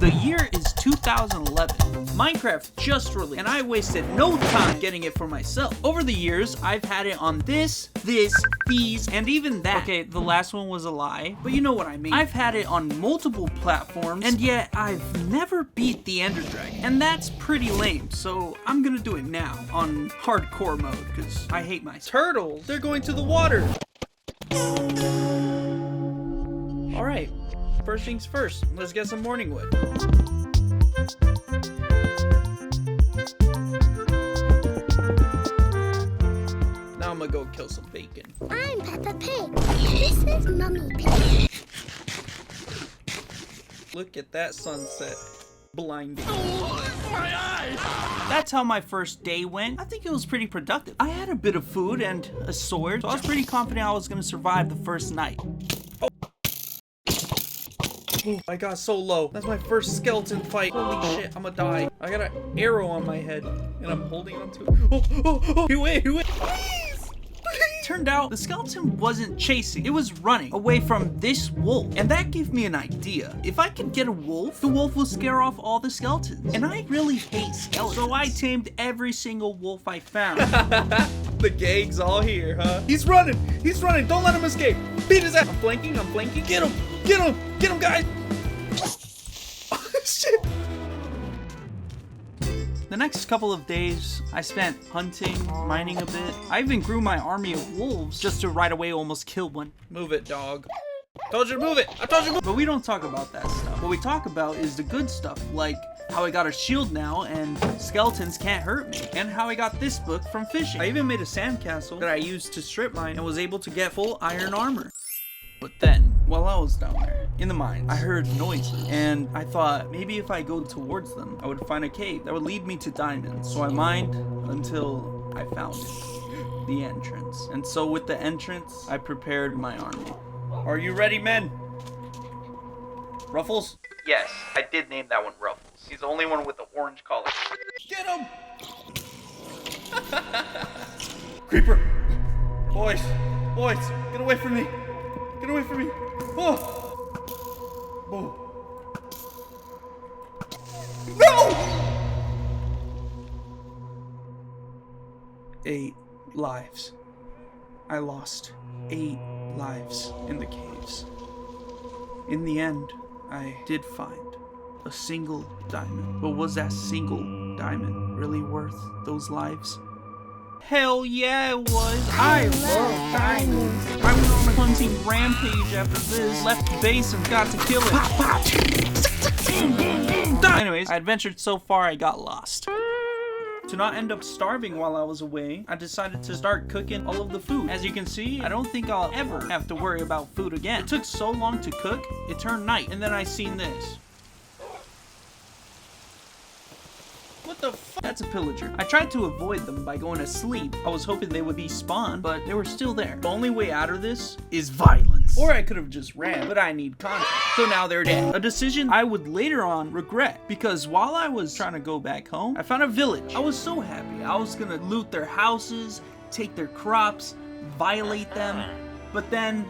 The year is 2011. Minecraft just released, and I wasted no time getting it for myself. Over the years, I've had it on this, these, and even that. Okay, the last one was a lie, but you know what I mean. I've had it on multiple platforms, and yet I've never beat the Ender Dragon. And that's pretty lame, so I'm gonna do it now on hardcore mode, because I hate my turtles. They're going to the water. Alright. First things first, let's get some morning wood. Now I'm gonna go kill some bacon. I'm Peppa Pig. This is Mummy Pig. Look at that sunset. Blinding. Oh, my eyes! That's how my first day went. I think it was pretty productive. I had a bit of food and a sword, so I was pretty confident I was gonna survive the first night. Oh, I got so low. That's my first skeleton fight. Holy shit, I'm gonna die. I got an arrow on my head, and I'm holding on to it. Oh, he went. Please! Turned out the skeleton wasn't chasing. It was running away from this wolf. And that gave me an idea. If I could get a wolf, the wolf will scare off all the skeletons. And I really hate skeletons. So I tamed every single wolf I found. The gang's all here, huh? He's running. Don't let him escape. Beat his ass. I'm flanking. Get him, guys. Shit. The next couple of days, I spent hunting, mining a bit. I even grew my army of wolves just to right away almost kill one. Move it, dog. Told you to move it. I told you to move it. But we don't talk about that stuff. What we talk about is the good stuff, like how I got a shield now and skeletons can't hurt me, and how I got this book from fishing. I even made a sandcastle that I used to strip mine and was able to get full iron armor. But then, while I was down there, in the mines, I heard noises, and I thought maybe if I go towards them, I would find a cave that would lead me to diamonds. So I mined until I found it, the entrance. And so with the entrance, I prepared my army. Are you ready, men? Ruffles? Yes, I did name that one Ruffles. He's the only one with the orange collar. Get him! Creeper! Boys, get away from me! Get away from me! Oh! No! 8 lives. I lost 8 lives in the caves. In the end, I did find a single diamond. But was that single diamond really worth those lives? Hell yeah, it was. I love diamonds. I went on a hunting rampage after this. Left the base and got to kill it. Pop, pop. Anyways, I adventured so far I got lost. To not end up starving while I was away, I decided to start cooking all of the food. As you can see, I don't think I'll ever have to worry about food again. It took so long to cook, it turned night, and then I seen this. What the fuck? That's a pillager. I tried to avoid them by going to sleep. I was hoping they would be spawned, but they were still there. The only way out of this is violence. Or I could have just ran, but I need content. So now they're dead. A decision I would later on regret, because while I was trying to go back home, I found a village. I was so happy. I was gonna loot their houses, take their crops, violate them, but then,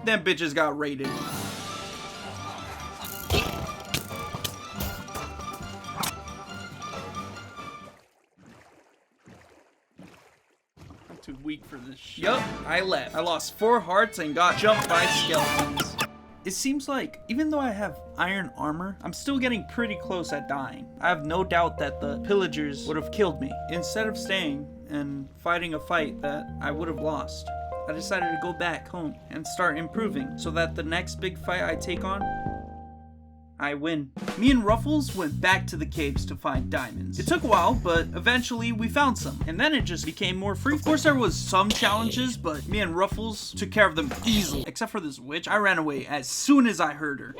them bitches got raided. Too weak for this shit. Yup, I left. I lost 4 hearts and got jumped by skeletons. It seems like, even though I have iron armor, I'm still getting pretty close at dying. I have no doubt that the pillagers would have killed me. Instead of staying and fighting a fight that I would have lost, I decided to go back home and start improving so that the next big fight I take on, I win. Me and Ruffles went back to the caves to find diamonds. It took a while, but eventually we found some, and then it just became more free. Of course there was some challenges, but me and Ruffles took care of them easily. Except for this witch, I ran away as soon as I heard her.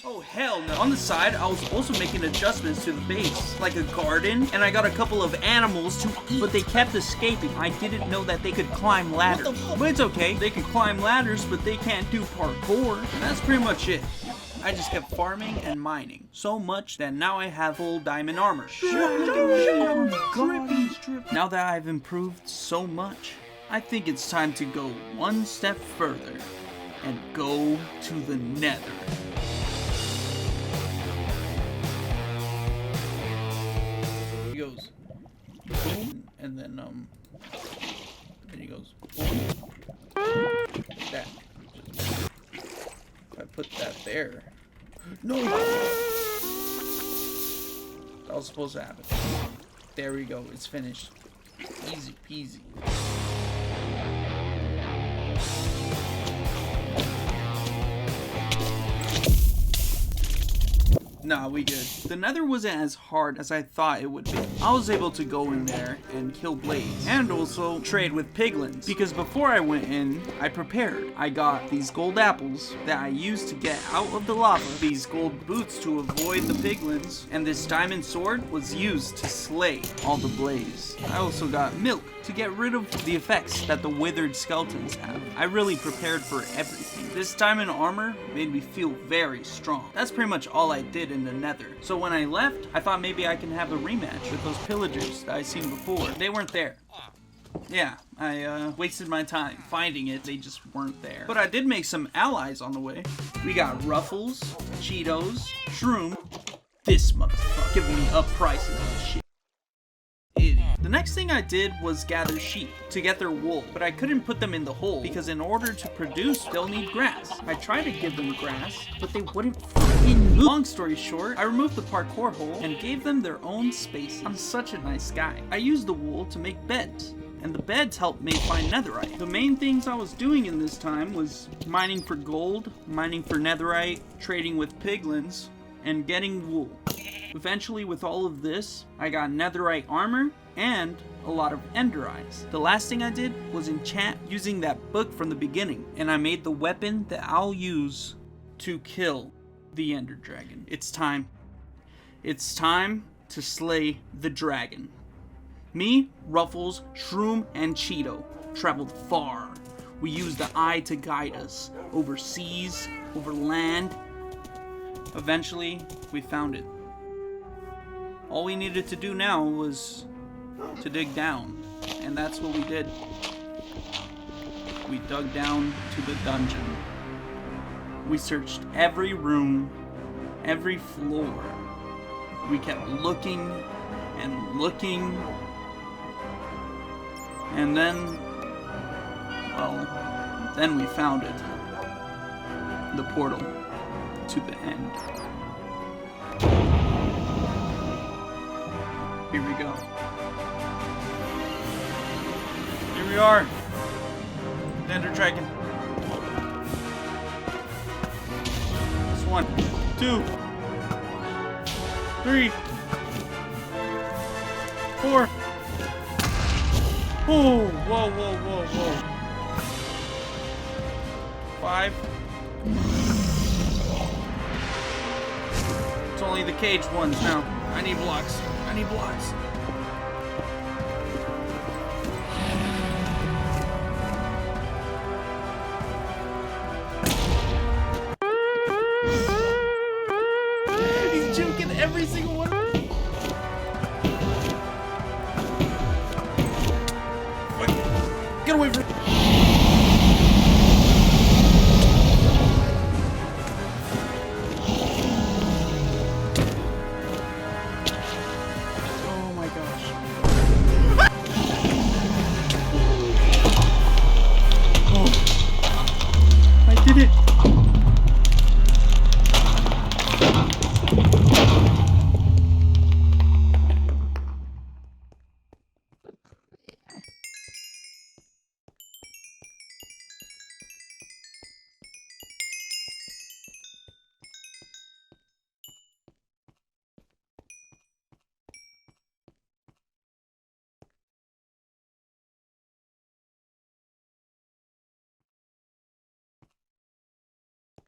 Oh hell no. On the side, I was also making adjustments to the base, like a garden, and I got a couple of animals to eat, but they kept escaping. I didn't know that they could climb ladders. But it's okay, they can climb ladders, but they can't do parkour. And that's pretty much it. I just kept farming and mining, so much that now I have full diamond armor. Now that I've improved so much, I think it's time to go one step further and go to the Nether. and then he goes, boom. Like that. If I put that there. No! That was supposed to happen. There we go, it's finished. Easy peasy. Nah, we good. The nether wasn't as hard as I thought it would be. I was able to go in there and kill Blaze, and also trade with piglins, because before I went in, I prepared. I got these gold apples that I used to get out of the lava, these gold boots to avoid the piglins, and this diamond sword was used to slay all the Blaze. I also got milk to get rid of the effects that the withered skeletons have. I really prepared for everything. This diamond armor made me feel very strong. That's pretty much all I did in the nether. So when I left, I thought maybe I can have a rematch with those pillagers that I seen before. They weren't there. Yeah, I wasted my time finding it. They just weren't there. But I did make some allies on the way. We got Ruffles, Cheetos, Shroom, this motherfucker giving me up prices and shit. The next thing I did was gather sheep to get their wool, but I couldn't put them in the hole because in order to produce, they'll need grass. I tried to give them grass, but they wouldn't fucking move. Long story short, I removed the parkour hole and gave them their own space. I'm such a nice guy. I used the wool to make beds, and the beds helped me find netherite. The main things I was doing in this time was mining for gold, mining for netherite, trading with piglins, and getting wool. Eventually, with all of this, I got netherite armor and a lot of ender eyes. The last thing I did was enchant using that book from the beginning, and I made the weapon that I'll use to kill the ender dragon. It's time. It's time to slay the dragon. Me, Ruffles, Shroom, and Cheeto traveled far. We used the eye to guide us, over seas, over land. Eventually, we found it. All we needed to do now was to dig down, and that's what we did. We dug down to the dungeon. We searched every room, every floor. We kept looking and looking, and then, well, then we found it. The portal to the end. Here we go. Here we are. The ender dragon. It's 1, 2, 3, 4. Oh, whoa, whoa, whoa, whoa. 5. It's only the caged ones now. I need blocks. I need blocks. He's juking every single one. Get away from me.